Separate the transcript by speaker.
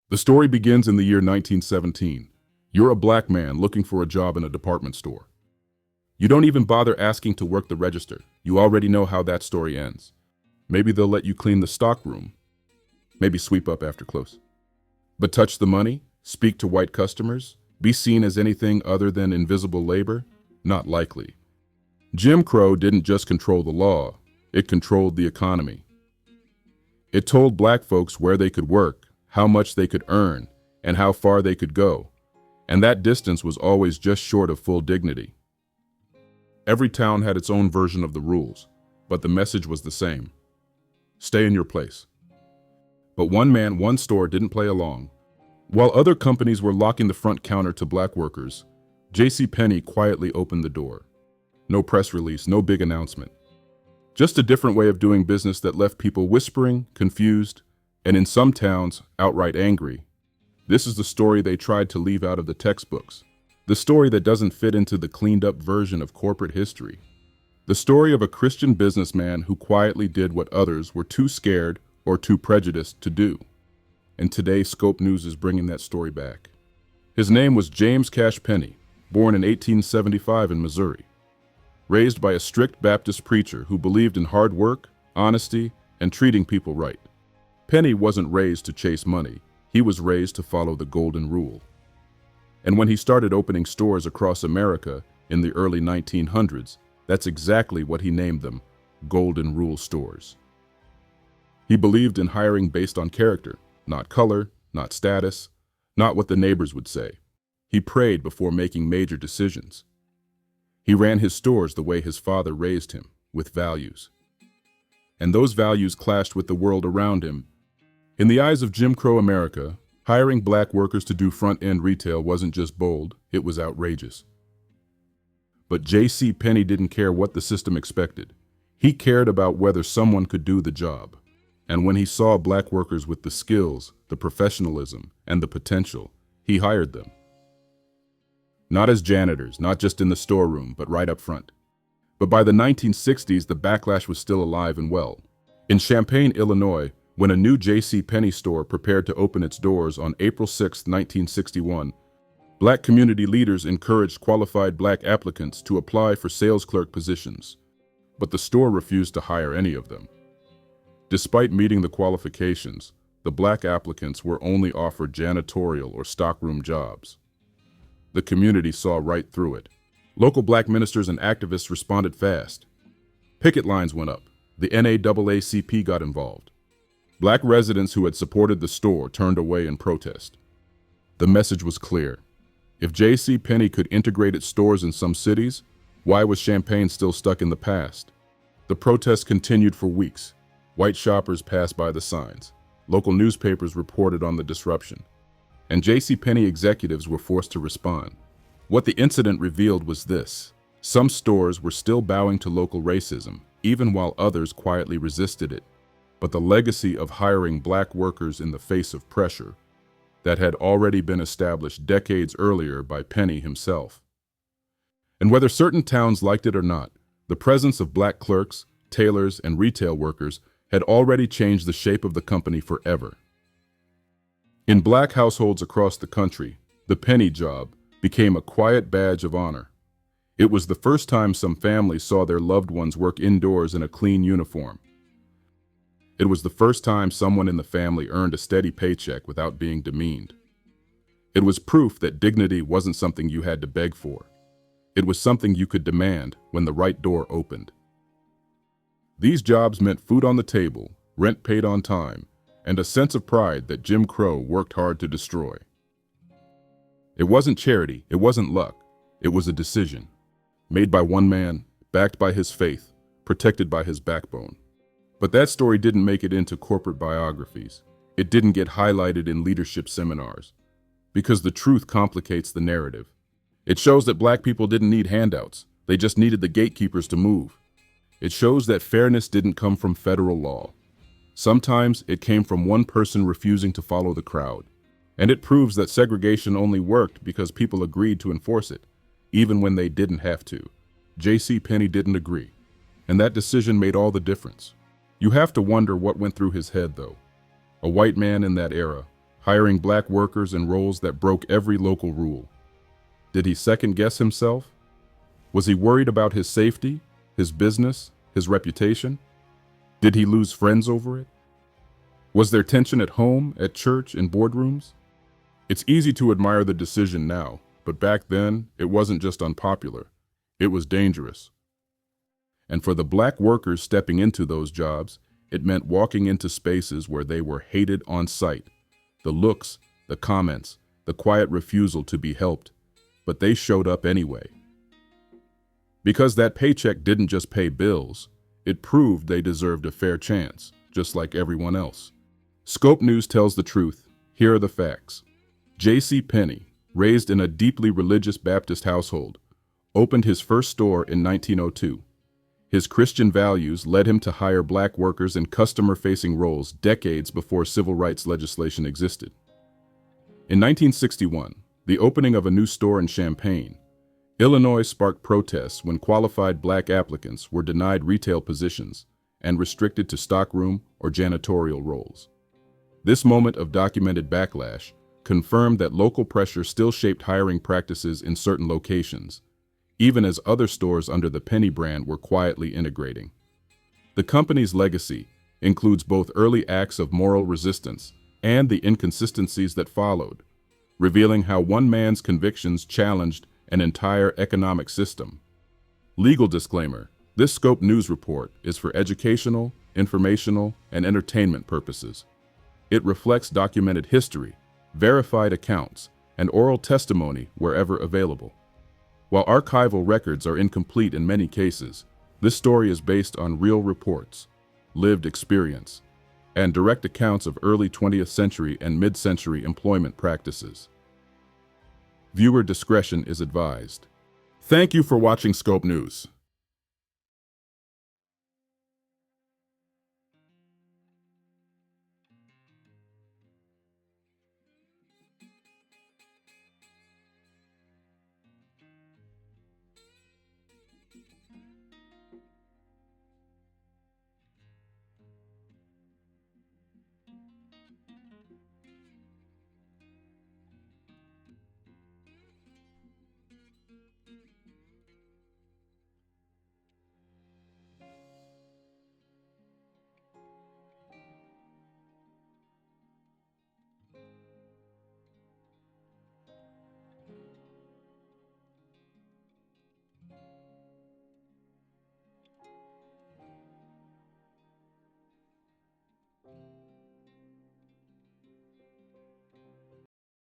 Speaker 1: The story begins in the year 1917. You're a black man looking for a job in a department store. You don't even bother asking to work the register. You already know how that story ends. Maybe they'll let you clean the stock room. Maybe sweep up after close. But touch the money? Speak to white customers? Be seen as anything other than invisible labor? Not likely. Jim Crow didn't just control the law, it controlled the economy. It told black folks where they could work, how much they could earn, and how far they could go. And that distance was always just short of full dignity. Every town had its own version of the rules, but the message was the same. Stay in your place. But one man, one store didn't play along. While other companies were locking the front counter to black workers, Penney quietly opened the door. No press release, no big announcement. Just a different way of doing business that left people whispering, confused, and in some towns, outright angry. This is the story they tried to leave out of the textbooks. The story that doesn't fit into the cleaned-up version of corporate history. The story of a Christian businessman who quietly did what others were too scared or too prejudiced to do. And today, Scope News is bringing that story back. His name was James Cash Penney, born in 1875 in Missouri. Raised by a strict Baptist preacher who believed in hard work, honesty, and treating people right. Penney wasn't raised to chase money. He was raised to follow the golden rule. And when he started opening stores across America in the early 1900s, that's exactly what he named them, Golden Rule stores. He believed in hiring based on character, not color, not status, not what the neighbors would say. He prayed before making major decisions. He ran his stores the way his father raised him, with values. And those values clashed with the world around him. In the eyes of Jim Crow America, hiring black workers to do front-end retail wasn't just bold, it was outrageous. But J.C. Penney didn't care what the system expected. He cared about whether someone could do the job. And when he saw black workers with the skills, the professionalism, and the potential, he hired them. Not as janitors, not just in the storeroom, but right up front. But by the 1960s, the backlash was still alive and well. In Champaign, Illinois, when a new J.C. Penney store prepared to open its doors on April 6, 1961, black community leaders encouraged qualified black applicants to apply for sales clerk positions, but the store refused to hire any of them. Despite meeting the qualifications, the black applicants were only offered janitorial or stockroom jobs. The community saw right through it. Local black ministers and activists responded fast. Picket lines went up. The NAACP got involved. Black residents who had supported the store turned away in protest. The message was clear. If J.C. Penney could integrate its stores in some cities, why was Champaign still stuck in the past? The protests continued for weeks. White shoppers passed by the signs. Local newspapers reported on the disruption. And J.C. Penney executives were forced to respond. What the incident revealed was this. Some stores were still bowing to local racism, even while others quietly resisted it. But the legacy of hiring black workers in the face of pressure that had already been established decades earlier by Penney himself. And whether certain towns liked it or not, the presence of black clerks, tailors, and retail workers had already changed the shape of the company forever. In black households across the country, the Penney job became a quiet badge of honor. It was the first time some families saw their loved ones work indoors in a clean uniform. It was the first time someone in the family earned a steady paycheck without being demeaned. It was proof that dignity wasn't something you had to beg for. It was something you could demand when the right door opened. These jobs meant food on the table, rent paid on time, and a sense of pride that Jim Crow worked hard to destroy. It wasn't charity, it wasn't luck, it was a decision. Made by one man, backed by his faith, protected by his backbone. But that story didn't make it into corporate biographies. It didn't get highlighted in leadership seminars. Because the truth complicates the narrative. It shows that black people didn't need handouts, they just needed the gatekeepers to move. It shows that fairness didn't come from federal law. Sometimes it came from one person refusing to follow the crowd. And it proves that segregation only worked because people agreed to enforce it, even when they didn't have to. J.C. Penney didn't agree, and that decision made all the difference. You have to wonder what went through his head, though. A white man in that era, hiring black workers in roles that broke every local rule. Did he second-guess himself? Was he worried about his safety, his business, his reputation? Did he lose friends over it? Was there tension at home, at church, in boardrooms? It's easy to admire the decision now, but back then, it wasn't just unpopular. It was dangerous. And for the black workers stepping into those jobs, it meant walking into spaces where they were hated on sight. The looks, the comments, the quiet refusal to be helped, but they showed up anyway. Because that paycheck didn't just pay bills, it proved they deserved a fair chance, just like everyone else. Scope News tells the truth. Here are the facts. J.C. Penney, raised in a deeply religious Baptist household, opened his first store in 1902. His Christian values led him to hire black workers in customer-facing roles decades before civil rights legislation existed. In 1961, the opening of a new store in Champaign, Illinois sparked protests when qualified black applicants were denied retail positions and restricted to stockroom or janitorial roles. This moment of documented backlash confirmed that local pressure still shaped hiring practices in certain locations, even as other stores under the Penney brand were quietly integrating. The company's legacy includes both early acts of moral resistance and the inconsistencies that followed, revealing how one man's convictions challenged an entire economic system. Legal disclaimer: this Scope News report is for educational, informational, and entertainment purposes. It reflects documented history, verified accounts, and oral testimony wherever available. While archival records are incomplete in many cases, this story is based on real reports, lived experience, and direct accounts of early 20th century and mid-century employment practices. Viewer discretion is advised. Thank you for watching Scope News.